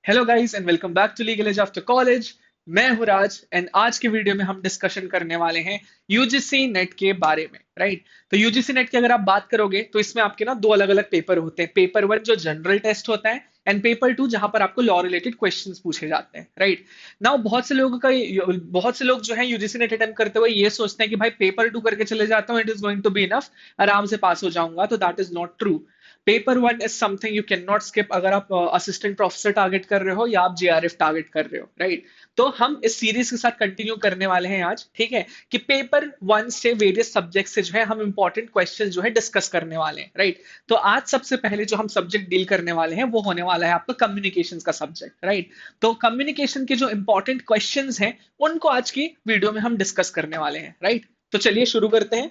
Hello guys and welcome back to legal edge after college. मैं हूं राज and आज के वीडियो में हम डिस्कशन करने वाले हैं यूजीसी नेट के बारे में। राइट, तो यूजीसी नेट की अगर आप बात करोगे तो इसमें आपके ना दो अलग अलग पेपर होते हैं। पेपर वन जो जनरल टेस्ट होता है एंड पेपर टू जहां पर आपको लॉ रिलेटेड क्वेश्चंस पूछे जाते हैं। राइट नाउ बहुत से लोग जो है यूजीसी नेट अटेम्प्ट करते हुए ये सोचते हैं कि भाई पेपर टू करके चले जाता हूँ, it is going to be enough, आराम से पास हो जाऊंगा। तो that is not true. Paper one is something you can not skip अगर आप असिस्टेंट प्रोफेसर टारगेट कर रहे हो या आप जेआरएफ टारगेट कर रहे हो। राइट, तो हम इस सीरीज के साथ कंटिन्यू करने वाले हैं आज। ठीक है, कि पेपर वन से वेरियस सब्जेक्ट से जो है हम इंपॉर्टेंट क्वेश्चन जो है डिस्कस करने वाले हैं। राइट, तो आज सबसे पहले जो हम सब्जेक्ट डील करने वाले हैं वो होने वाला है आपका कम्युनिकेशन का सब्जेक्ट। राइट, तो कम्युनिकेशन के जो इंपॉर्टेंट क्वेश्चन हैं उनको आज की वीडियो में हम डिस्कस करने वाले हैं। राइट, तो चलिए शुरू करते हैं।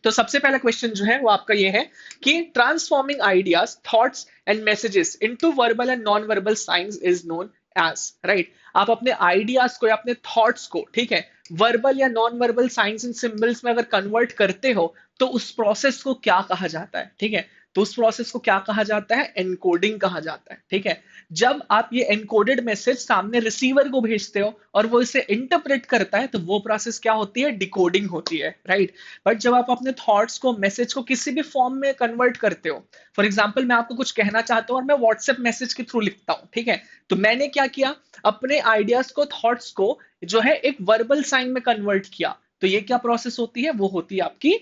तो सबसे पहला क्वेश्चन जो है वो आपका ये है कि transforming ideas thoughts and messages into verbal and non verbal science is known as. Right, आप अपने आइडियाज को या अपने थॉट्स को, ठीक है, वर्बल या non verbal science and symbols में अगर कन्वर्ट करते हो तो उस प्रोसेस को क्या कहा जाता है। ठीक है, तो उस प्रोसेस को क्या कहा जाता है? एनकोडिंग कहा जाता है। ठीक है, जब आप ये एनकोडेड मैसेज सामने रिसीवर को भेजते हो और वो इसे इंटरप्रेट करता है तो वो प्रोसेस क्या होती है? डिकोडिंग होती है। राइट, बट जब आप अपने थॉट्स को, मैसेज को किसी भी फॉर्म में कन्वर्ट करते हो, फॉर एग्जाम्पल मैं आपको कुछ कहना चाहता हूं और मैं व्हाट्सएप मैसेज के थ्रू लिखता हूं, ठीक है, तो मैंने क्या किया? अपने आइडियाज को, थॉट्स को जो है एक वर्बल साइन में कन्वर्ट किया। तो ये क्या प्रोसेस होती है? वो होती है आपकी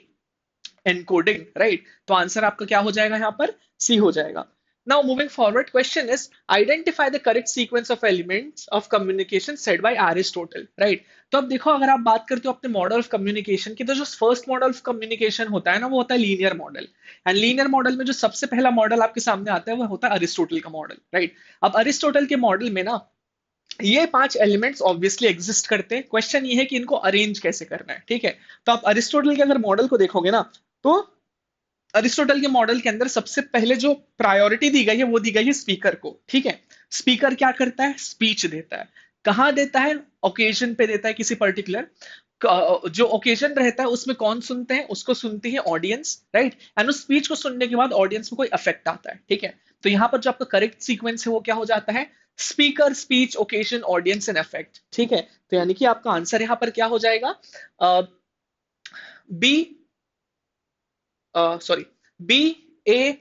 एनकोडिंग। राइट, तो आंसर आपका क्या हो जाएगा? यहां पर सी हो जाएगा। Now moving forward, question is identify the correct sequence of elements of communication said by Aristotle. Right? तो अब देखो, अगर आप बात करते हो अपने मॉडल ऑफ कम्युनिकेशन की, तो जो फर्स्ट मॉडल ऑफ कम्युनिकेशन होता है ना, वो होता है linear model. And linear model में जो सबसे पहला मॉडल आपके सामने आता है वो होता है अरिस्टोटल का मॉडल। राइट, अब अरिस्टोटल के मॉडल में ना ये पांच एलिमेंट्स ऑब्वियसली एग्जिस्ट करते हैं। क्वेश्चन ये है कि इनको अरेंज कैसे करना है। ठीक है, तो आप अरिस्टोटल के अगर मॉडल को देखोगे ना, तो अरिस्टोटल के मॉडल के अंदर सबसे पहले जो प्रायोरिटी दी गई है वो दी गई है स्पीकर को। ठीक है, स्पीकर क्या करता है? स्पीच देता है। कहां देता है? ओकेजन पे देता है, किसी पर्टिकुलर जो ओकेजन रहता है उसमें कौन सुनते हैं? उसको सुनती है ऑडियंस। राइट, एंड उस स्पीच को सुनने के बाद ऑडियंस में कोई इफेक्ट आता है। ठीक है, तो यहां पर जो आपका करेक्ट सीक्वेंस है वो क्या हो जाता है? Speaker, speech, occasion, audience and effect. ठीक है, तो यानी कि आपका आंसर यहां पर क्या हो जाएगा? B, sorry, B A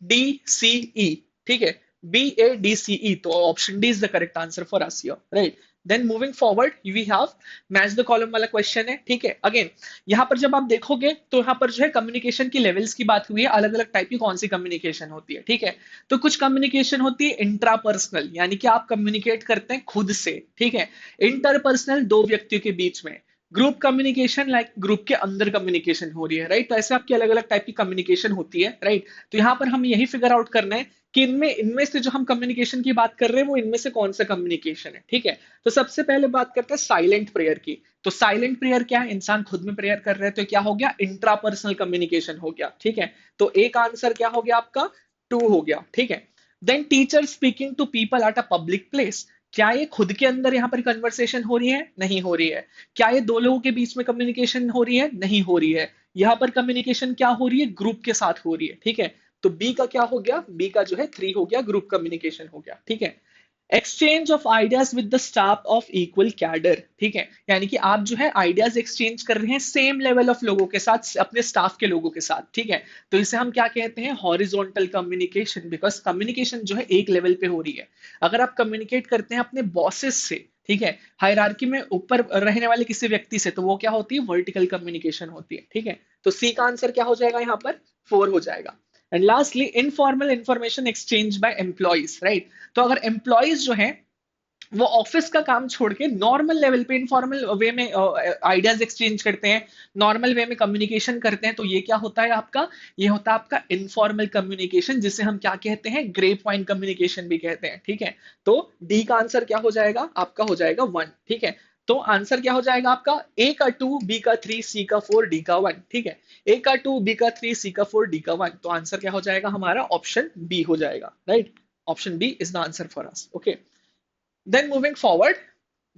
D C E. ठीक है, B A D C E, तो option D is the correct answer for us here. Right, then moving forward we have match the column वाला question है। ठीक है, again यहां पर जब आप देखोगे तो यहां पर जो है कम्युनिकेशन की लेवल्स की बात हुई है, अलग अलग टाइप की कौन सी कम्युनिकेशन होती है। ठीक है, तो कुछ कम्युनिकेशन होती है इंट्रापर्सनल, यानी कि आप कम्युनिकेट करते हैं खुद से। ठीक है, इंटरपर्सनल, दो व्यक्तियों के बीच में। ग्रुप कम्युनिकेशन, लाइक ग्रुप के अंदर कम्युनिकेशन हो रही है। राइट, तो ऐसे आपकी अलग अलग टाइप की कम्युनिकेशन होती है। राइट, तो यहां पर हम यही फिगर आउट करना है कि इनमें इनमें से जो हम कम्युनिकेशन की बात कर रहे हैं वो इनमें से कौन सा कम्युनिकेशन है। ठीक है, तो सबसे पहले बात करते हैं साइलेंट प्रेयर की। तो साइलेंट प्रेयर क्या है? इंसान खुद में प्रेयर कर रहे हैं, तो क्या हो गया? इंट्रापर्सनल कम्युनिकेशन हो गया। ठीक है, तो एक आंसर क्या हो गया आपका? टू हो गया। ठीक है, then teacher speaking to people at a public place. क्या ये खुद के अंदर यहां पर कन्वर्सेशन हो रही है? नहीं हो रही है। क्या ये दो लोगों के बीच में कम्युनिकेशन हो रही है? नहीं हो रही है। यहां पर कम्युनिकेशन क्या हो रही है? ग्रुप के साथ हो रही है। ठीक है, तो बी का क्या हो गया? बी का जो है थ्री हो गया, ग्रुप कम्युनिकेशन हो गया। ठीक है, exchange of ideas with the staff of equal cadre. ठीक है, यानी कि आप जो है आइडियाज एक्सचेंज कर रहे हैं सेम लेवल ऑफ लोगों के साथ, अपने स्टाफ के लोगों के साथ। ठीक है, तो इसे हम क्या कहते हैं? हॉरिजॉन्टल कम्युनिकेशन, बिकॉज कम्युनिकेशन जो है एक लेवल पे हो रही है। अगर आप कम्युनिकेट करते हैं अपने बॉसेस से, ठीक है, हायरार्की में ऊपर रहने वाले किसी व्यक्ति से, तो वो क्या होती है? वर्टिकल कम्युनिकेशन होती है। ठीक है, तो सी का आंसर क्या हो जाएगा? यहाँ पर फोर हो जाएगा। And lastly informal information exchange bye employees. Right, तो अगर एम्प्लॉइज जो है वो ऑफिस का काम छोड़ के नॉर्मल लेवल पे, इनफॉर्मल वे में आइडियाज एक्सचेंज करते हैं, नॉर्मल वे में कम्युनिकेशन करते हैं, तो ये क्या होता है आपका? ये होता है आपका इनफॉर्मल कम्युनिकेशन, जिसे हम क्या कहते हैं? ग्रे पॉइंट कम्युनिकेशन भी कहते हैं। ठीक है, तो डी का आंसर क्या हो जाएगा? आपका हो जाएगा वन। ठीक है, तो आंसर क्या हो जाएगा आपका? ए का टू, बी का थ्री, सी का फोर, डी का वन। ठीक है, ए का टू, बी का थ्री, सी का फोर, डी का वन, तो आंसर क्या हो जाएगा हमारा? ऑप्शन बी हो जाएगा। Right, option B is the answer for us. Okay, then moving forward,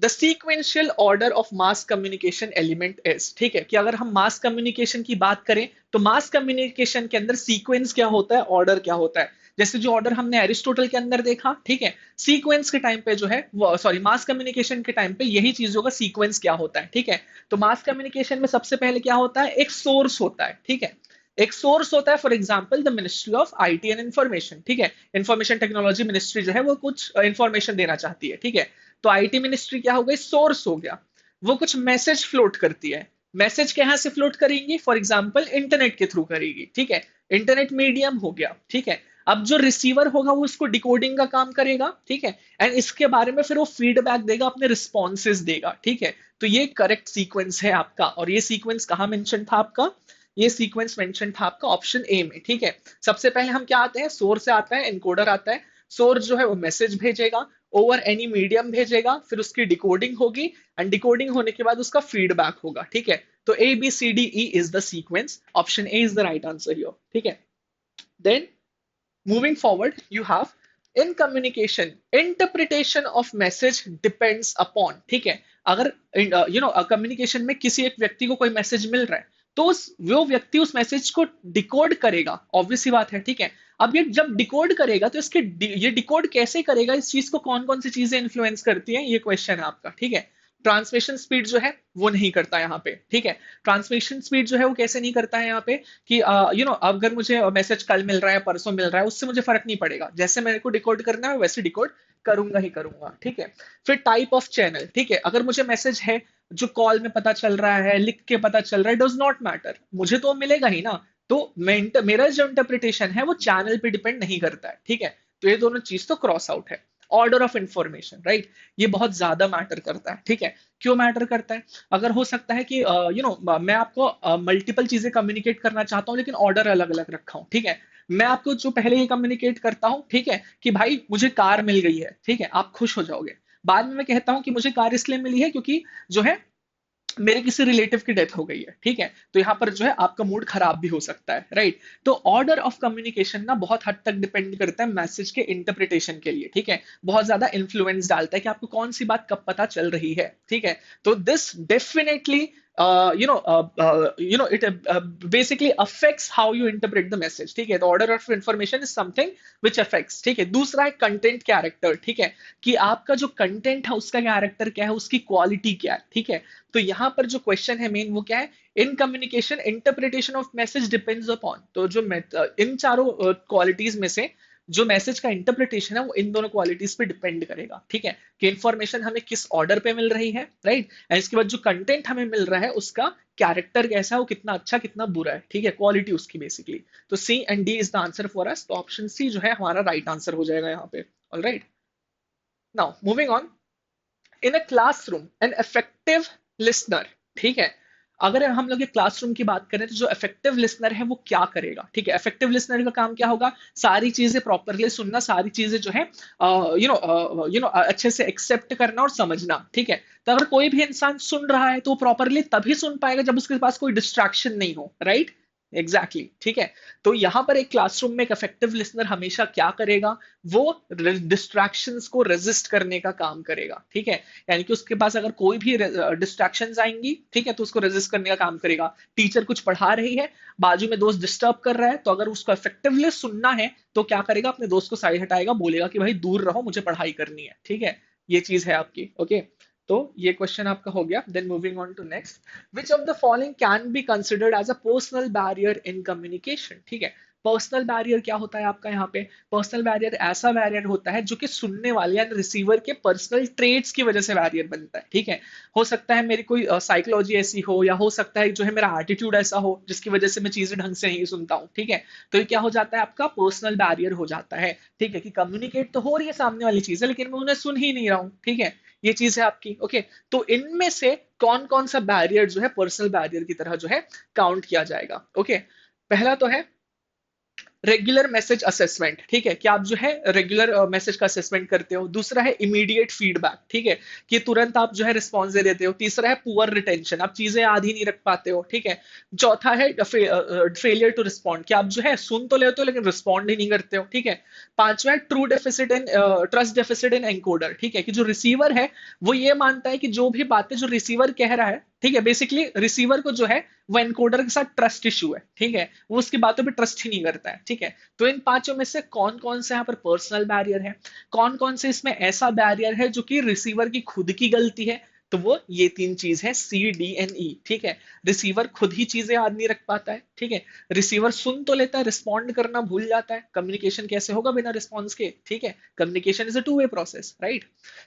the sequential order of mass communication element is. ठीक है, कि अगर हम मास कम्युनिकेशन की बात करें तो मास कम्युनिकेशन के अंदर सीक्वेंस क्या होता है? ऑर्डर क्या होता है? जैसे जो ऑर्डर हमने एरिस्टोटल के अंदर देखा, ठीक है, सीक्वेंस के टाइम पे जो है, सॉरी, मास कम्युनिकेशन के टाइम पे यही चीजों का सीक्वेंस क्या होता है, ठीक है। तो मास कम्युनिकेशन में सबसे पहले क्या होता है, एक सोर्स होता है, ठीक है, एक सोर्स होता है, for example the ministry of IT and information, ठीक है, इंफॉर्मेशन टेक्नोलॉजी मिनिस्ट्री जो है वो कुछ इंफॉर्मेशन देना चाहती है, ठीक है। तो आईटी मिनिस्ट्री क्या हो गई, सोर्स हो गया, वो कुछ मैसेज फ्लोट करती है। मैसेज कहां से फ्लोट करेंगी, फॉर एग्जाम्पल इंटरनेट के थ्रू करेगी, ठीक है, इंटरनेट मीडियम हो गया, ठीक है। अब जो रिसीवर होगा वो इसको डिकोडिंग का काम करेगा, ठीक है, एंड इसके बारे में फिर वो फीडबैक देगा, अपने रिस्पॉन्सेज देगा, ठीक है। तो ये करेक्ट सीक्वेंस है आपका, और ये सीक्वेंस कहाँ मेंशन था आपका, ये सीक्वेंस मेंशन था आपका ऑप्शन ए में, ठीक है। सबसे पहले हम क्या आते हैं, सोर्स से आता है, एनकोडर आता है, सोर्स जो है वो मैसेज भेजेगा, ओवर एनी मीडियम भेजेगा, फिर उसकी डिकोडिंग होगी, एंड डिकोडिंग होने के बाद उसका फीडबैक होगा, ठीक है। तो A B C D E is the sequence, option A is the right answer here, ठीक है। Then moving forward you have in communication interpretation of message depends upon, ठीक है। अगर कम्युनिकेशन में किसी एक व्यक्ति को कोई मैसेज मिल रहा है, तो वो व्यक्ति उस मैसेज को डिकोड करेगा, ऑब्वियस सी बात है, ठीक है। अब ये जब डिकोड करेगा तो ये डिकोड कैसे करेगा, इस चीज को कौन कौन सी चीजें इन्फ्लुएंस करती हैं, ये क्वेश्चन है आपका, ठीक है। ट्रांसमिशन स्पीड जो है वो नहीं करता यहाँ पे, ठीक है। ट्रांसमिशन स्पीड जो है वो कैसे नहीं करता है यहाँ पे, कि अगर मुझे मैसेज कल मिल रहा है, परसों मिल रहा है, उससे मुझे फर्क नहीं पड़ेगा, जैसे मेरे को डिकोड करना है वैसे डिकोड करूंगा ही करूंगा, ठीक है। फिर टाइप ऑफ चैनल, ठीक है, अगर मुझे मैसेज है जो कॉल में पता चल रहा है, लिख के पता चल रहा है, डज नॉट मैटर, मुझे तो मिलेगा ही ना। तो मेरा जो इंटरप्रिटेशन है वो चैनल पे डिपेंड नहीं करता है, ठीक है। तो ये दोनों चीज तो क्रॉस आउट है। ऑर्डर ऑफ इंफॉर्मेशन, राइट, ये बहुत ज्यादा मैटर करता है, ठीक है। क्यों मैटर करता है, अगर हो सकता है कि मैं आपको मल्टीपल चीजें कम्युनिकेट करना चाहता हूँ लेकिन ऑर्डर अलग अलग रखा हूँ, ठीक है। मैं आपको जो पहले ही कम्युनिकेट करता हूँ, ठीक है, कि भाई मुझे कार मिल गई है, ठीक है, आप खुश हो जाओगे। बाद में मैं कहता हूँ कि मुझे कार इसलिए मिली है क्योंकि जो है मेरे किसी रिलेटिव की डेथ हो गई है, ठीक है। तो यहाँ पर जो है आपका मूड खराब भी हो सकता है, राइट। तो ऑर्डर ऑफ कम्युनिकेशन ना बहुत हद तक डिपेंड करता है मैसेज के इंटरप्रिटेशन के लिए, ठीक है। बहुत ज्यादा इन्फ्लुएंस डालता है कि आपको कौन सी बात कब पता चल रही है, ठीक है। तो this definitely it basically affects how you interpret the message, ठीक है। The order of information is something which affects, ठीक है। दूसरा है कंटेंट कैरेक्टर, ठीक है, कि आपका जो कंटेंट है उसका कैरेक्टर क्या है, उसकी क्वालिटी क्या है, ठीक है। तो यहाँ पर जो क्वेश्चन है मेन वो क्या है, in communication interpretation of message depends upon, तो जो इन चारों क्वालिटीज में से जो मैसेज का इंटरप्रिटेशन है वो इन दोनों क्वालिटीज पे डिपेंड करेगा, ठीक है, कि इंफॉर्मेशन हमें किस ऑर्डर पे मिल रही है, राइट, एंड इसके बाद जो कंटेंट हमें मिल रहा है उसका कैरेक्टर कैसा है, वो कितना अच्छा कितना बुरा है, ठीक है, क्वालिटी उसकी बेसिकली। तो C and D is the answer for us, तो ऑप्शन सी जो है हमारा राइट आंसर हो जाएगा यहाँ पे, alright. Now moving on, in a classroom an effective listener, ठीक है, अगर हम लोग ये क्लासरूम की बात करें तो जो इफेक्टिव लिसनर है वो क्या करेगा, ठीक है। इफेक्टिव लिसनर का काम क्या होगा, सारी चीजें प्रॉपरली सुनना, सारी चीजें जो है अच्छे से एक्सेप्ट करना और समझना, ठीक है। तो अगर कोई भी इंसान सुन रहा है तो वो प्रॉपरली तभी सुन पाएगा जब उसके पास कोई डिस्ट्रैक्शन नहीं हो, राइट, एग्जैक्टली exactly, ठीक है। तो यहां पर एक क्लासरूम में एक इफेक्टिव लिसनर हमेशा क्या करेगा, वो डिस्ट्रैक्शंस को रेजिस्ट करने का काम करेगा, ठीक है। यानी कि उसके पास अगर कोई भी डिस्ट्रैक्शंस आएंगी, ठीक है, तो उसको रेजिस्ट करने का काम करेगा। टीचर कुछ पढ़ा रही है, बाजू में दोस्त डिस्टर्ब कर रहा है, तो अगर उसको इफेक्टिवली सुनना है तो क्या करेगा, अपने दोस्त को साइड हटाएगा, बोलेगा कि भाई दूर रहो, मुझे पढ़ाई करनी है, ठीक है। ये चीज है आपकी, ओके। तो ये क्वेश्चन आपका हो गया। Then moving on to next, which of the following can be considered as a personal barrier in communication, ठीक है। पर्सनल बैरियर क्या होता है आपका यहाँ पे, पर्सनल बैरियर ऐसा बैरियर होता है जो कि सुनने वाले या रिसीवर के पर्सनल ट्रेड्स की वजह से बैरियर बनता है, ठीक है। हो सकता है मेरी कोई साइकोलॉजी ऐसी हो, या हो सकता है जो है मेरा एटीट्यूड ऐसा हो जिसकी वजह से मैं चीजें ढंग से नहीं सुनता हूँ, ठीक है। तो ये क्या हो जाता है, आपका पर्सनल बैरियर हो जाता है, ठीक है, कि कम्युनिकेट तो हो रही है सामने वाली चीज है लेकिन मैं उन्हें सुन ही नहीं रहा हूँ, ठीक है। ये चीज है आपकी, ओके। तो इनमें से कौन कौन सा बैरियर जो है पर्सनल बैरियर की तरह जो है काउंट किया जाएगा, ओके। पहला तो है रेगुलर मैसेज असेसमेंट, ठीक है, कि आप जो है रेगुलर मैसेज का असेसमेंट करते हो। दूसरा है इमीडिएट फीडबैक, ठीक है, कि तुरंत आप जो है रिस्पॉन्स दे देते हो। तीसरा है पुअर रिटेंशन, आप चीजें याद ही नहीं रख पाते हो, ठीक है। चौथा है फेलियर टू रिस्पॉन्ड, कि आप जो है सुन तो लेते हो लेकिन रिस्पॉन्ड ही नहीं करते हो, ठीक है। पांचवा है true deficit in trust deficit in encoder, ठीक है, कि जो रिसीवर है वो ये मानता है कि जो भी बातें जो रिसीवर कह रहा है, ठीक है। बेसिकली रिसीवर को जो है वो एनकोडर के साथ ट्रस्ट इशू है, ठीक है, वो उसकी बातों पे ट्रस्ट ही नहीं करता है, ठीक है। तो इन पांचों में से कौन कौन से यहाँ पर पर्सनल बैरियर है, कौन कौन से इसमें ऐसा बैरियर है जो कि रिसीवर की खुद की गलती है, तो वो ये तीन चीज है, CDNE, ठीक है। रिसीवर खुद ही चीजें याद नहीं रख पाता है, ठीक है। रिसीवर सुन तो लेता है, रिस्पॉन्ड करना भूल जाता है। कम्युनिकेशन कैसे होगा बिना रिस्पॉन्स के, ठीक है। Communication is a two way process, right.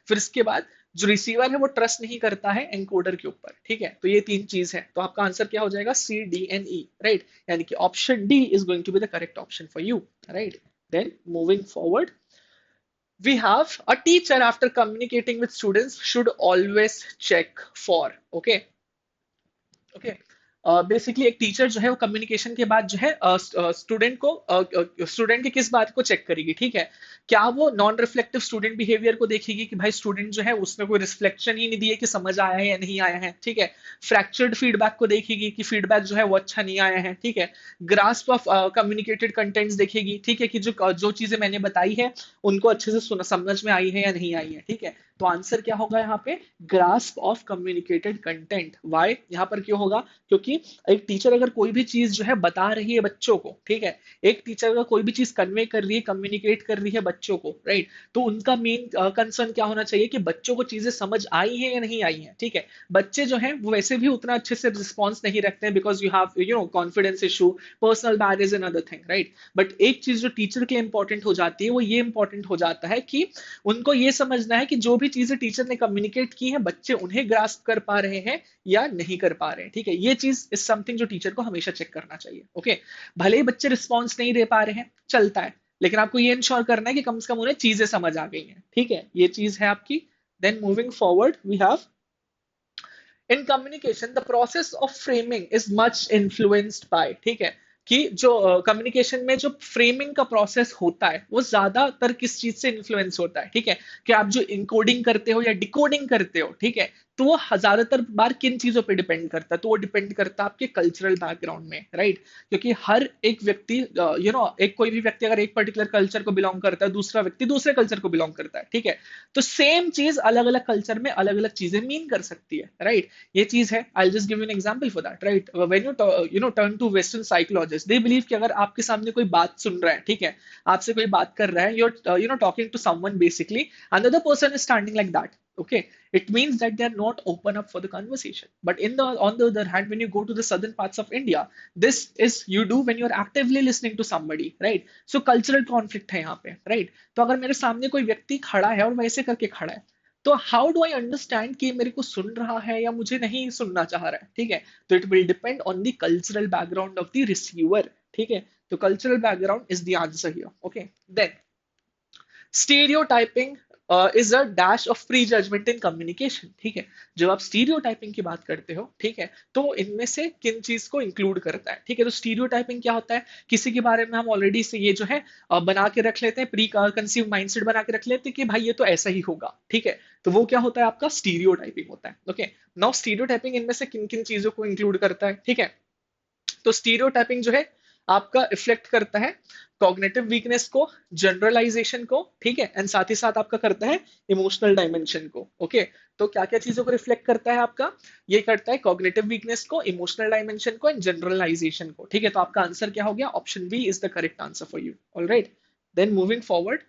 फिर इसके बाद जो रिसीवर है वो ट्रस्ट नहीं करता है एनकोडर के ऊपर, ठीक है। तो ये तीन चीज है, तो आपका आंसर क्या हो जाएगा, CDNE, राइट। यानी कि option D is going to be the correct option for you, right. Then moving forward, we have a teacher after communicating with students should always check for, okay, okay. Basically एक teacher जो है वो communication के बाद जो है student की किस बात को चेक करेगी, ठीक है। क्या वो नॉन रिफ्लेक्टिव स्टूडेंट बिहेवियर को देखेगी कि भाई स्टूडेंट जो है उसमें कोई रिफ्लेक्शन ही नहीं दी है कि समझ आया है या नहीं आया है, ठीक है। फ्रैक्चर्ड फीडबैक को देखेगी कि फीडबैक जो है वो अच्छा नहीं आया है, ठीक है। ग्रास्प ऑफ कम्युनिकेटेड कंटेंट्स देखेगी, ठीक है, कि जो जो चीजें मैंने बताई है उनको अच्छे से समझ में आई है या नहीं आई है, ठीक है। तो आंसर क्या होगा यहाँ पे, grasp of communicated content. Why यहाँ पर क्यों होगा, क्योंकि एक टीचर अगर कोई भी चीज जो है बता रही है बच्चों को, ठीक है, एक टीचर अगर कोई भी चीज कन्वे कर रही है, कम्युनिकेट कर रही है बच्चों को, राइट, तो उनका मेन कंसर्न क्या होना चाहिए कि बच्चों को चीजें समझ आई है या नहीं आई है, ठीक है। बच्चे जो है वो वैसे भी उतना अच्छे से रिस्पॉन्स नहीं रखते हैं, because you have confidence issue, personal barriers and other thing, right. But एक चीज जो टीचर के लिए इंपॉर्टेंट हो जाती है वो ये इंपॉर्टेंट हो जाता है कि उनको ये समझना है कि जो भी चीजें टीचर ने कम्युनिकेट की है बच्चे उन्हें ग्रास्प कर पा रहे हैं या नहीं कर पा रहे हैं, ठीक है। ये चीज इज समथिंग जो टीचर को हमेशा चेक करना चाहिए, ओके। भले ही बच्चे रिस्पॉन्स नहीं दे पा रहे हैं, चलता है, लेकिन आपको ये इंश्योर करना है कि कम से कम उन्हें चीजें समझ आ गई हैं, ठीक है, ये चीज है आपकी। Then moving forward we have, in communication the process of framing is much influenced by, ठीक है, कि जो कम्युनिकेशन में जो फ्रेमिंग का प्रोसेस होता है वो ज्यादातर किस चीज से इन्फ्लुएंस होता है, ठीक है, कि आप जो इनकोडिंग करते हो या डिकोडिंग करते हो, ठीक है, तो वो ज्यादातर बार किन चीजों पे डिपेंड करता है, तो वो डिपेंड करता है आपके कल्चरल बैकग्राउंड में, राइट। क्योंकि हर एक व्यक्ति एक कोई भी व्यक्ति अगर एक पर्टिकुलर कल्चर को बिलोंग करता है, दूसरा व्यक्ति दूसरे कल्चर को बिलोंग करता है, ठीक है, तो सेम चीज अलग अलग कल्चर में अलग अलग चीजें मीन कर सकती है, राइट। ये चीज है, I just give you an example for that, right. When you turn to western psychologist, they believe कि अगर आपके सामने कोई बात सुन रहा है, ठीक है, आपसे कोई बात कर रहा है, you're talking to someone basically, another person is standing like that, okay, it means that they are not open up for the conversation. But on the other hand, when you go to the southern parts of India, this is you do when you're actively listening to somebody, right? So cultural conflict है यहाँ पे, right? तो अगर मेरे सामने कोई व्यक्ति खड़ा है और वैसे करके खड़ा है, तो हाउ डू आई अंडरस्टैंड कि मेरे को सुन रहा है या मुझे नहीं सुनना चाह रहा है, ठीक है। तो it will depend on the cultural background of the receiver, ठीक है। तो cultural background is the answer here, okay. Then stereotyping is a dash of pre judgement in communication, ठीक है। जब आप स्टीरियोटाइपिंग की बात करते हो, ठीक है, तो इनमें से किन चीज को इंक्लूड करता है, ठीक है। तो स्टीरियोटाइपिंग क्या होता है, किसी के बारे में हम ऑलरेडी से ये जो है बना के रख लेते हैं, प्री कंसीव माइंडसेट बना के रख लेते हैं कि भाई ये तो ऐसा ही होगा, ठीक है। तो वो क्या होता है, आपका स्टीरियोटाइपिंग होता है, ओके। नाउ स्टीरियोटाइपिंग इनमें से किन किन चीजों को इंक्लूड करता है, ठीक है। तो स्टीरियोटाइपिंग जो है आपका इफ्लेक्ट करता है कॉग्निटिव वीकनेस को, जनरलाइजेशन को, ठीक है, एंड साथ ही साथ आपका करता है इमोशनल डायमेंशन को, ओके। तो क्या क्या चीजों को रिफ्लेक्ट करता है आपका, ये करता है कॉग्निटिव वीकनेस को, इमोशनल डायमेंशन को एंड जनरलाइजेशन को, ठीक है। तो आपका आंसर क्या हो गया, option B is the correct answer for you, alright. Then moving forward,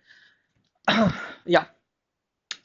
या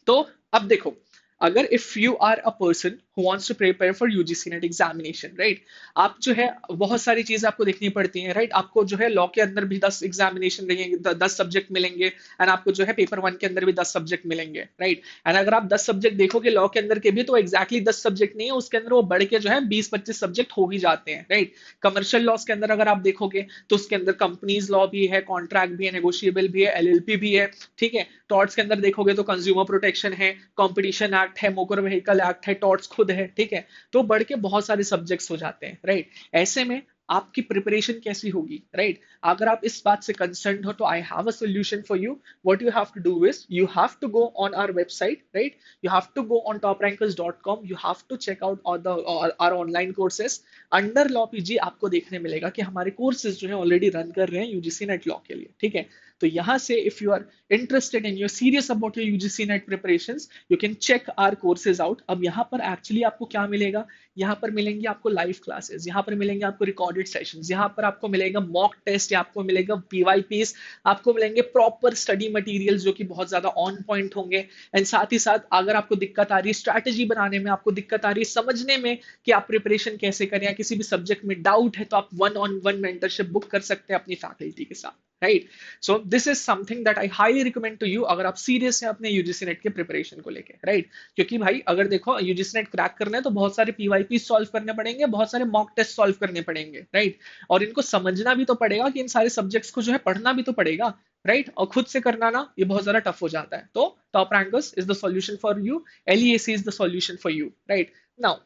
तो अब देखो, अगर if you are a person who wants to prepare for UGC NET examination, right, आप जो है बहुत सारी चीजें आपको देखनी पड़ती हैं, राइट। आपको जो है लॉ के अंदर भी 10 एग्जामिनेशन रहेंगे, 10 सब्जेक्ट मिलेंगे, एंड आपको जो है पेपर 1 के अंदर भी 10 सब्जेक्ट मिलेंगे, राइट। एंड अगर आप 10 सब्जेक्ट देखोगे लॉ के अंदर के भी, तो एक्जैक्टली 10 सब्जेक्ट नहीं है, उसके अंदर वो बढ़ के जो है 20-25 सब्जेक्ट हो ही जाते हैं, राइट। कमर्शियल लॉस के अंदर अगर आप देखोगे तो उसके अंदर कंपनीज लॉ भी है, कॉन्ट्रैक्ट भी है, नेगोशिएबल भी है, एलएलपी भी है, ठीक है। टॉर्ट्स के अंदर देखोगे तो कंज्यूमर प्रोटेक्शन है, कॉम्पिटिशन एक्ट है, मोटर व्हीकल एक्ट है, टॉर्ट्स खुद है, ठीक है। तो बढ़ के बहुत सारे सब्जेक्ट्स हो जाते हैं, राइट। ऐसे में आपकी प्रिपरेशन कैसी होगी, राइट। अगर आप इस बात से कंसर्न हो तो I have a solution for you. What you have to do is you have to go on our website, right, you have to go on toprankers.com, you have to check out our online courses under law PG. आपको देखने मिलेगा कि हमारे courses जो है already run कर रहे हैं यूजीसी नेट लॉ के लिए, ठीक है। तो तो यहाँ से if you are interested in, you serious about your UGC NET preparations, you can check our courses out. अब यहाँ पर एक्चुअली आपको क्या मिलेगा, यहाँ पर मिलेंगे आपको लाइव क्लासेस, यहाँ पर मिलेंगे आपको रिकॉर्डेड सेशंस, यहाँ पर आपको मिलेगा मॉक टेस्ट, आपको मिलेगा पीवाईपीस, आपको मिलेंगे प्रॉपर स्टडी मटेरियल्स जो कि बहुत ज्यादा ऑन पॉइंट होंगे। एंड साथ ही साथ अगर आपको दिक्कत आ रही है स्ट्रैटेजी बनाने में, आपको दिक्कत आ रही है समझने में कि आप प्रिपरेशन कैसे करें, या किसी भी सब्जेक्ट में डाउट है, तो आप 1-on-1 मेंटरशिप बुक कर सकते हैं अपनी फैकल्टी के साथ, right. So this is something that I highly recommend to you अगर आप सीरियस हैं अपने यूजीसी नेट के प्रिपरेशन को लेके, राइट। क्योंकि भाई अगर देखो यूजीसी नेट क्रैक करना है तो बहुत सारे पीवाईपी सॉल्व करने पड़ेंगे, बहुत सारे मॉक टेस्ट सॉल्व करने पड़ेंगे, राइट। और इनको समझना भी तो पड़ेगा कि इन सारे सब्जेक्ट्स को जो है पढ़ना भी तो पड़ेगा, राइट। और खुद से करना ना ये बहुत ज्यादा टफ हो जाता है। तो top rankers is the solution for you, LEAC is the solution for you, right. Now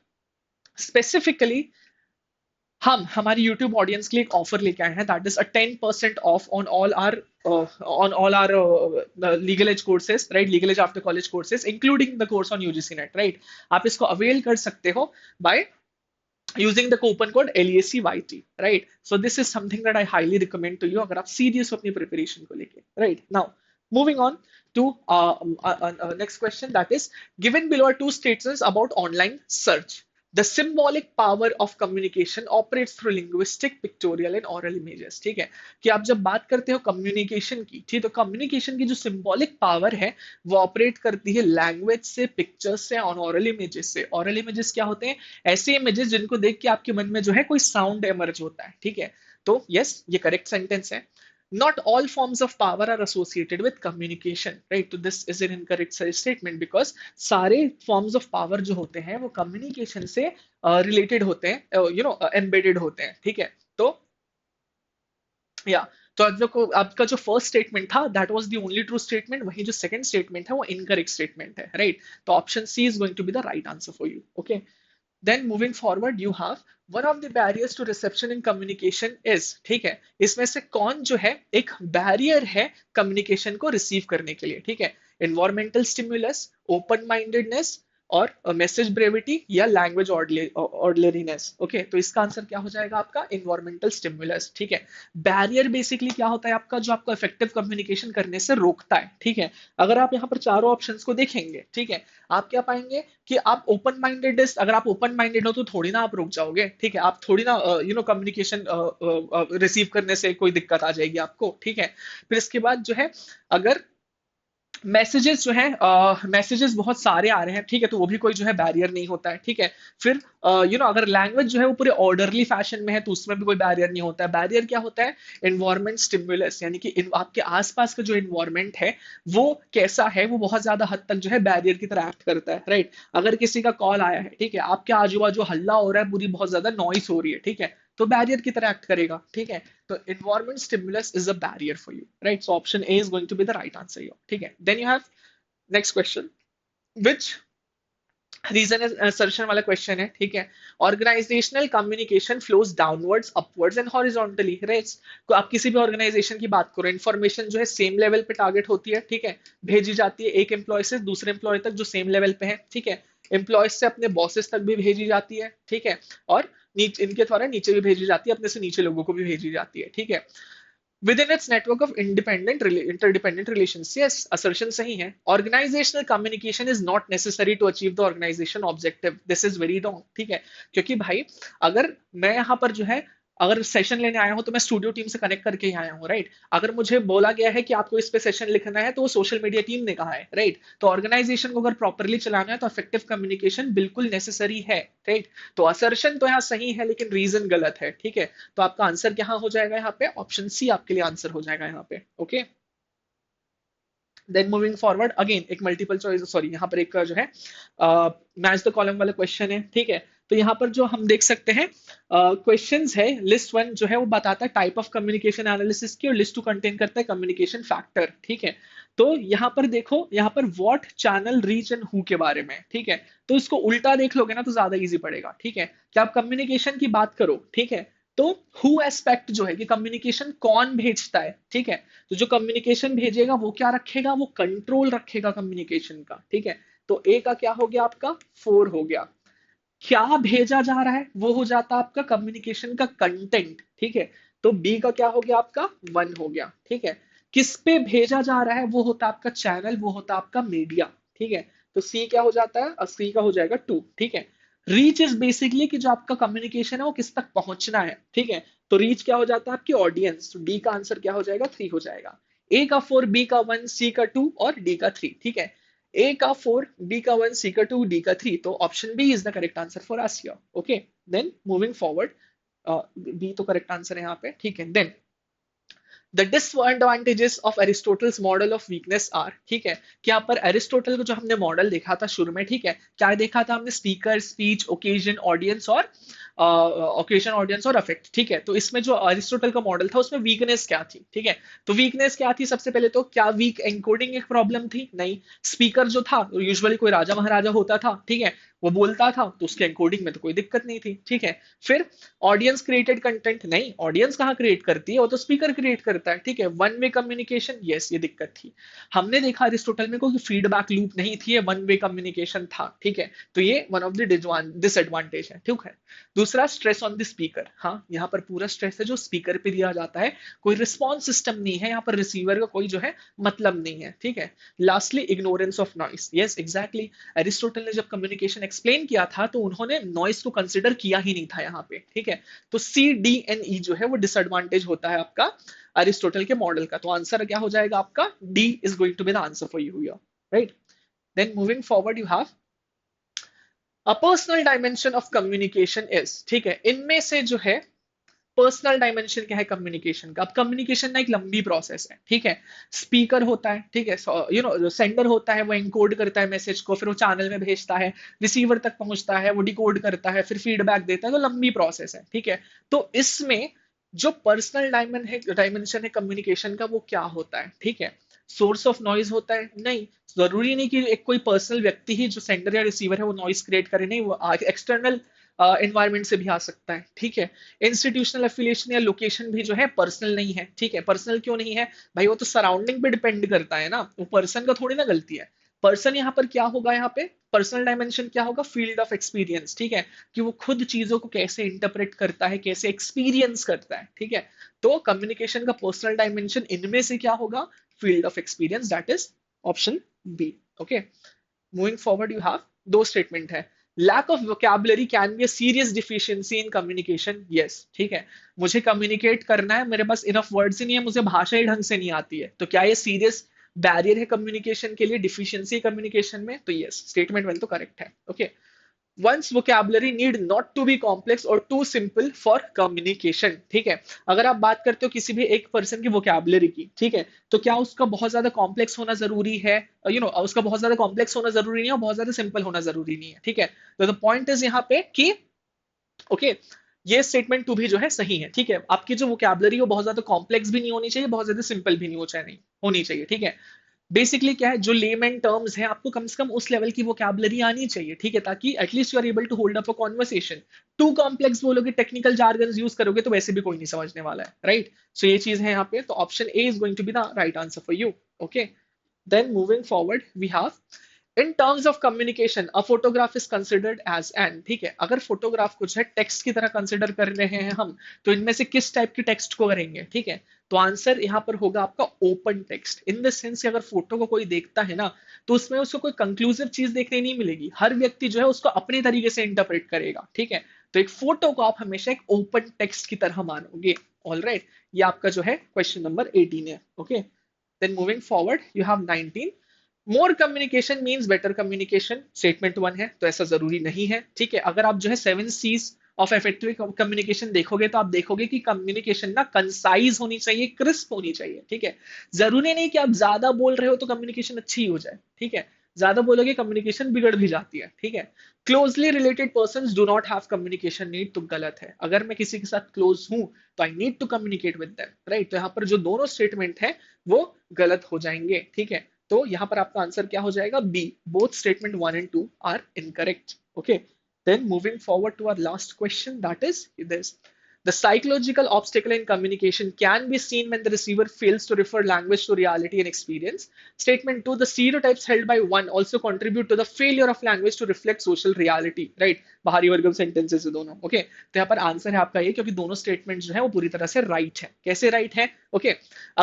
specifically हम हमारी YouTube ऑडियंस के लिए एक ऑफर लेके आए हैं, that is a 10% off on all our legal edge courses, right, legal edge after college courses including the course on UGC NET, right. आप इसको अवेल कर सकते हो by using the coupon code LEACYT, right? So this is something that I highly recommend to you अगर आप serious हो अपनी preparation को लेके, right? Now moving on to next question, that is given below are two statements about online search. The symbolic power of communication operates through linguistic, pictorial and oral images. ठीक है कि आप जब बात करते हो कम्युनिकेशन की, ठीक, तो कम्युनिकेशन की जो सिंबॉलिक पावर है वो ऑपरेट करती है लैंग्वेज से, पिक्चर्स से और ऑरल इमेजेस से। ऑरल इमेजेस क्या होते हैं, ऐसे इमेजेस जिनको देख के आपके मन में जो है कोई साउंड एमर्ज होता है, ठीक है। तो यस, ये करेक्ट सेंटेंस है। Not all forms of power are associated with communication, right? So this is an incorrect statement because सारे forms of power जो होते हैं वो communication से related होते हैं, embedded होते हैं, ठीक है। तो या तो आपका जो फर्स्ट स्टेटमेंट था that was the only true statement, वही जो सेकंड स्टेटमेंट है वो इनकरेक्ट स्टेटमेंट है, राइट। तो option C is going to be the right answer for you, okay. Then moving forward you have one of the barriers to reception in communication is, ठीक है, इसमें से कौन जो है एक बैरियर है कम्युनिकेशन को रिसीव करने के लिए, ठीक है। एनवायरमेंटल स्टिमुलस, ओपन माइंडेडनेस और मैसेज ब्रेविटी या लैंग्वेज ऑर्डिनरीनेस, ओके। तो इसका आंसर क्या हो जाएगा आपका एनवायरमेंटल स्टिमुलस, ठीक है। बैरियर बेसिकली क्या होता है आपका, जो आपको इफेक्टिव कम्युनिकेशन करने से रोकता है, ठीक है। अगर आप यहाँ पर चारों ऑप्शंस को देखेंगे, ठीक है, आप क्या पाएंगे कि आप ओपन माइंडेड, अगर आप ओपन माइंडेड हो तो थोड़ी ना आप रुक जाओगे, ठीक है। आप थोड़ी ना कम्युनिकेशन रिसीव करने से कोई दिक्कत आ जाएगी आपको, ठीक है। फिर इसके बाद जो है अगर मैसेजेस जो है मैसेजेस बहुत सारे आ रहे हैं, ठीक है, तो वो भी कोई जो है बैरियर नहीं होता है, ठीक है। फिर अगर लैंग्वेज जो है वो पूरे ऑर्डरली फैशन में है तो उसमें भी कोई बैरियर नहीं होता है। बैरियर क्या होता है, एनवायरमेंट स्टिमुलस, यानी कि आपके आसपास का जो एनवायरमेंट है वो कैसा है, वो बहुत ज्यादा हद तक जो है बैरियर की तरह एक्ट करता है, राइट। अगर किसी का कॉल आया है, ठीक है, आपके आजू बाजू हल्ला हो रहा है, पूरी बहुत ज्यादा नॉइस हो रही है, ठीक है, तो बैरियर की तरह एक्ट करेगा, ठीक है। तो environment stimulus is a barrier for you, right? So option A is going to be the right answer here, ठीक है। Then you have next question, which reason assertion वाला क्वेश्चन है, ठीक है। Organisational communication flows downwards, upwards and horizontally, right. तो आप किसी भी ऑर्गेनाइजेशन की बात करो, इन्फॉर्मेशन जो है सेम लेवल पे टारगेट होती है, ठीक है, भेजी जाती है एक एम्प्लॉय से दूसरे एम्प्लॉय तक जो सेम लेवल पे है, ठीक है। एम्प्लॉयज से अपने बॉसेस तक भी भेजी जाती है, ठीक है, और इनके द्वारा नीचे भी भेजी जाती है, अपने से नीचे लोगों को भी भेजी जाती है, ठीक है। within its network of interdependent relations. Yes, assertion सही है। Organizational communication is not necessary to achieve the organization objective. This is very wrong, ठीक है। क्योंकि भाई अगर मैं यहाँ पर जो है अगर सेशन लेने आया हूं तो मैं स्टूडियो टीम से कनेक्ट करके ही आया हूं, राइट। अगर मुझे बोला गया है कि आपको इस पे सेशन लिखना है तो वो सोशल मीडिया टीम ने कहा है, राइट। तो ऑर्गेनाइजेशन को अगर प्रॉपरली चलाना है तो इफेक्टिव कम्युनिकेशन बिल्कुल नेसेसरी है, राइट। तो असर्शन तो यहाँ सही है लेकिन रीजन गलत है, ठीक है। तो आपका आंसर क्या हो जाएगा यहाँ पे, ऑप्शन सी आपके लिए आंसर हो जाएगा यहाँ पे, okay. Then moving forward again एक मल्टीपल चॉइस, सॉरी यहाँ पर एक जो है मैच द कॉलम वाला क्वेश्चन है, ठीक है। तो यहाँ पर जो हम देख सकते हैं क्वेश्चंस है, लिस्ट वन जो है वो बताता है टाइप ऑफ कम्युनिकेशन एनालिसिस की, और लिस्ट टू कंटेन करता है कम्युनिकेशन फैक्टर, ठीक है। तो यहाँ पर देखो, यहाँ पर what, channel, reach and who के बारे में, ठीक है। तो इसको उल्टा देख लोगे ना तो ज्यादा इजी पड़ेगा, ठीक है। कि आप कम्युनिकेशन की बात करो, ठीक है, तो हु एस्पेक्ट जो है कि कम्युनिकेशन कौन भेजता है, ठीक है। तो जो कम्युनिकेशन भेजेगा वो क्या रखेगा, वो कंट्रोल रखेगा कम्युनिकेशन का, ठीक है। तो ए का क्या हो गया आपका 4 हो गया। क्या भेजा जा रहा है वो हो जाता आपका कम्युनिकेशन का कंटेंट, ठीक है। तो बी का क्या हो गया आपका 1 हो गया, ठीक है। किस पे भेजा जा रहा है वो होता है आपका चैनल, वो होता है आपका मीडिया, ठीक है। तो सी क्या हो जाता है, सी का हो जाएगा 2, ठीक है। रीच इज बेसिकली कि जो आपका कम्युनिकेशन है वो किस तक पहुंचना है, ठीक है। तो रीच क्या हो जाता है आपकी ऑडियंस, तो डी का आंसर क्या हो जाएगा 3 हो जाएगा। ए का 4, बी का 1, सी का 2 और डी का 3, ठीक है। ए का 4, बी का 1, सी का 2, डी का 3, तो option B is the correct answer for us here. Okay, then moving forward, B तो करेक्ट आंसर है यहाँ पे, ठीक है। Then the disadvantages of Aristotle's model of weakness are, ठीक है। कि यहाँ पर एरिस्टोटल को जो हमने मॉडल देखा था शुरू में, ठीक है, क्या देखा था हमने, स्पीकर, स्पीच, ओकेजन, ऑडियंस और अफेक्ट, ठीक है। तो इसमें जो एरिस्टोटल का मॉडल था उसमें वीकनेस क्या थी, ठीक है। तो वीकनेस क्या थी, सबसे पहले तो क्या वीक एनकोडिंग एक प्रॉब्लम थी, नहीं। स्पीकर जो था यूजुअली कोई राजा महाराजा होता था, ठीक है, वो बोलता था तो उसके एनकोडिंग में तो कोई दिक्कत नहीं थी, ठीक है। फिर ऑडियंस क्रिएटेड कंटेंट, नहीं, ऑडियंस कहाँ क्रिएट करती है, वो तो स्पीकर क्रिएट करता है, ठीक है। वन वे कम्युनिकेशन, यस, ये दिक्कत थी। हमने देखा अरिस्टोटल में कोई फीडबैक लूप नहीं थी, ये वन वे कम्युनिकेशन था, ठीक है। तो ये वन ऑफ द डिसएडवांटेज है, ठीक है। दूसरा, स्ट्रेस ऑन द स्पीकर, हाँ, यहाँ पर पूरा स्ट्रेस है जो स्पीकर पे दिया जाता है, कोई रिस्पॉन्स सिस्टम नहीं है यहाँ पर, रिसीवर का कोई जो है मतलब नहीं है, ठीक है। Lastly, ignorance of noise, yes exactly. Aristotle ने जब कम्युनिकेशन एक्सप्लेन किया था तो उन्होंने नॉइस को कंसिडर किया ही नहीं था यहाँ पे, ठीक है। तो सी, डी एंड ई जो है वो डिसएडवांटेज होता है आपका अरिस्टोटल के मॉडल का। तो आंसर क्या हो जाएगा आपका, D is going to be the answer for you here, right. Then moving forward, you have a personal dimension of communication is, ठीक है। इनमें से जो है पर्सनल डायमेंशन क्या है कम्युनिकेशन का। अब कम्युनिकेशन ना एक लंबी प्रोसेस है, ठीक है। स्पीकर होता है, ठीक है, यू नो सेंडर होता है, वो एनकोड करता है मैसेज को, फिर वो चैनल में भेजता है, रिसीवर तक पहुंचता है, वो डिकोड करता है, फिर फीडबैक देता है, तो लंबी प्रोसेस है, ठीक है। तो इसमें जो पर्सनल डायमेंशन है कम्युनिकेशन का वो क्या होता है, ठीक है। सोर्स ऑफ नॉइज होता है, नहीं, जरूरी नहीं कि एक कोई पर्सनल व्यक्ति ही जो सेंडर या रिसीवर है वो नॉइज क्रिएट करे, नहीं, वो एक्सटर्नल एनवायरमेंट से भी आ सकता है, ठीक है। इंस्टीट्यूशनल एफिलिएशन या लोकेशन भी जो है पर्सनल नहीं है, ठीक है। पर्सनल क्यों नहीं है भाई, वो तो सराउंडिंग पे डिपेंड करता है ना, वो पर्सन का थोड़ी ना गलती है। पर्सन यहाँ पर क्या होगा, यहाँ पे पर्सनल डायमेंशन क्या होगा, फील्ड ऑफ एक्सपीरियंस, ठीक है। कि वो खुद चीजों को कैसे इंटरप्रेट करता है, कैसे एक्सपीरियंस करता है, ठीक है। तो कम्युनिकेशन का पर्सनल डायमेंशन इनमें से क्या होगा, field of experience, that is option B. Okay, moving forward, you have दो स्टेटमेंट है। Lack of vocabulary can be a serious deficiency in communication, yes, ठीक है। मुझे कम्युनिकेट करना है, मेरे पास इनफ वर्ड्स ही नहीं है, मुझे भाषा ही ढंग से नहीं आती है, तो क्या ये सीरियस बैरियर है कम्युनिकेशन के लिए, डिफिशियंसी कम्युनिकेशन में, तो यस, स्टेटमेंट 1 तो करेक्ट है। Okay, one's vocabulary need not to be complex or too simple for communication, ठीक है। अगर आप बात करते हो किसी भी एक पर्सन की vocabulary की, ठीक है, तो क्या उसका बहुत ज्यादा कॉम्प्लेक्स होना जरूरी है, उसका बहुत ज्यादा कॉम्प्लेक्स होना जरूरी नहीं है और बहुत ज्यादा सिंपल होना जरूरी नहीं है, ठीक है। तो द पॉइंट इज यहाँ पे कि ओके, ये स्टेटमेंट टू भी जो है सही है, ठीक है। आपकी जो वोकैबुलरी वो बहुत ज्यादा कॉम्प्लेक्स भी नहीं होनी चाहिए, बहुत ज्यादा सिंपल भी नहीं होनी चाहिए, ठीक है। बेसिकली क्या है, जो लेमन टर्म्स है आपको कम से कम उस लेवल की वोकैबुलरी आनी चाहिए, ठीक है, ताकि at least you are able to hold up a conversation. Too complex बोलोगे, टेक्निकल जार्गन्स यूज करोगे तो वैसे भी कोई नहीं समझने वाला है, राइट। सो ये चीज है यहाँ पे, तो option A is going to be the right answer for you. Okay, then moving forward, we have in terms of communication a photograph is considered as an, ठीक है। अगर फोटोग्राफ कुछ है टेक्स्ट की तरह कंसिडर कर रहे हैं हम, तो इनमें से किस टाइप के टेक्स्ट को करेंगे, ठीक है। तो आंसर यहाँ पर होगा आपका open text, in the sense कि अगर फोटो को कोई देखता है ना, तो उसमें उसको कोई कंक्लूसिव चीज देखने नहीं मिलेगी, हर व्यक्ति जो है उसको अपने तरीके से इंटरप्रेट करेगा, ठीक है। तो एक फोटो को आप हमेशा एक ओपन टेक्स्ट की तरह मानोगे। ऑल राइट, ये आपका जो है क्वेश्चन नंबर 18 है। Okay, then moving forward, you have 19। More communication means better communication, statement 1 है, तो ऐसा जरूरी नहीं है, ठीक है। अगर आप जो है 7 सीज ऑफ इफेक्टिव कम्युनिकेशन देखोगे तो आप देखोगे कि कम्युनिकेशन ना कंसाइज होनी चाहिए, क्रिस्प होनी चाहिए, ठीक है। जरूरी नहीं कि आप ज्यादा बोल रहे हो तो कम्युनिकेशन अच्छी हो जाए, ठीक है। ज्यादा बोलोगे कम्युनिकेशन बिगड़ भी जाती है, ठीक है। Closely related person do not have communication need, तो गलत है। अगर मैं किसी के साथ क्लोज हूं तो I need to communicate with them, right. तो यहाँ पर जो दोनों स्टेटमेंट है वो गलत हो जाएंगे, ठीक है। तो यहां पर आपका आंसर क्या हो जाएगा, B, both statement 1 and 2 are incorrect. Okay, then moving forward to our last question, that is this. The psychological obstacle in communication can be seen when the receiver fails to refer language to reality and experience. Statement 2, the stereotypes held by one also contribute to the failure of language to reflect social reality. Right? बाहरी वर्गम sentences है दोनों. Okay, तो यहाँ पर answer है आपका ये, क्योंकि दोनों स्टेटमेंट जो है वो पूरी तरह से राइट है. कैसे राइट है? ओके,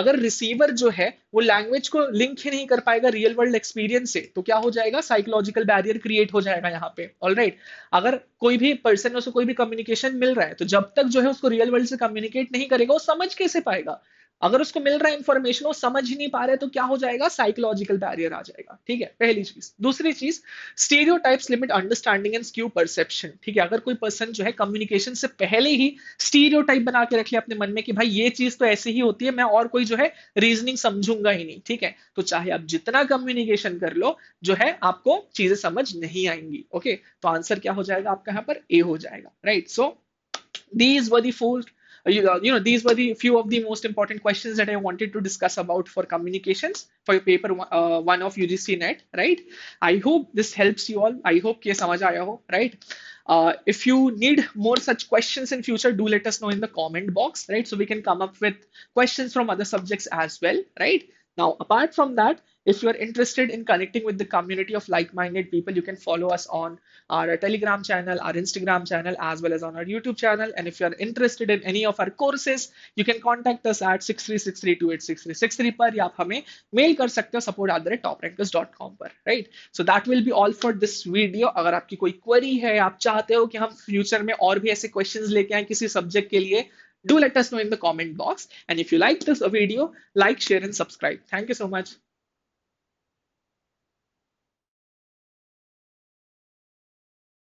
अगर रिसीवर जो है वो लैंग्वेज को लिंक ही नहीं कर पाएगा रियल वर्ल्ड एक्सपीरियंस से, तो क्या हो जाएगा? साइकोलॉजिकल बैरियर क्रिएट हो जाएगा यहाँ पे. ऑलराइट, अगर कोई भी पर्सन उसको कोई भी कम्युनिकेशन मिल रहा है, तो जब तक जो है उसको रियल वर्ल्ड से कम्युनिकेट नहीं करेगा, वो समझ कैसे पाएगा? अगर उसको मिल रहा है इंफॉर्मेशन, वो समझ ही नहीं पा रहे, तो क्या हो जाएगा? साइकोलॉजिकल बैरियर आ जाएगा. ठीक है, पहली चीज. दूसरी चीज, stereotypes limit understanding and skew perception. ठीक है, अगर कोई पर्सन जो है कम्युनिकेशन से पहले ही स्टीरियोटाइप बना के रख लिया अपने मन में कि भाई ये चीज तो ऐसे ही होती है, मैं और कोई जो है रीजनिंग समझूंगा ही नहीं. ठीक है, तो चाहे आप जितना कम्युनिकेशन कर लो, जो है आपको चीजें समझ नहीं आएंगी. ओके, तो आंसर क्या हो जाएगा आपका यहाँ पर? ए हो जाएगा. Right, so these were the four these were the few of the most important questions that I wanted to discuss about for communications for paper 1 of UGC net. Right, I hope this helps you all. I hope ये समझ आया हो. Right, if you need more such questions in future, do let us know in the comment box. Right, so we can come up with questions from other subjects as well. Right, now apart from that, if you are interested in connecting with the community of like-minded people, you can follow us on our Telegram channel, our Instagram channel, as well as on our YouTube channel. And if you are interested in any of our courses, you can contact us at 6363286363 पर, या आप हमें mail कर सकते हो support@toprankers.com पर. Right? So that will be all for this video. अगर आपकी कोई query है, आप चाहते हो कि हम फ्यूचर में और भी ऐसे questions लेके आए किसी सब्जेक्ट के लिए, do let us know in the comment box. And if you like this video, like, share, and subscribe. Thank you so much.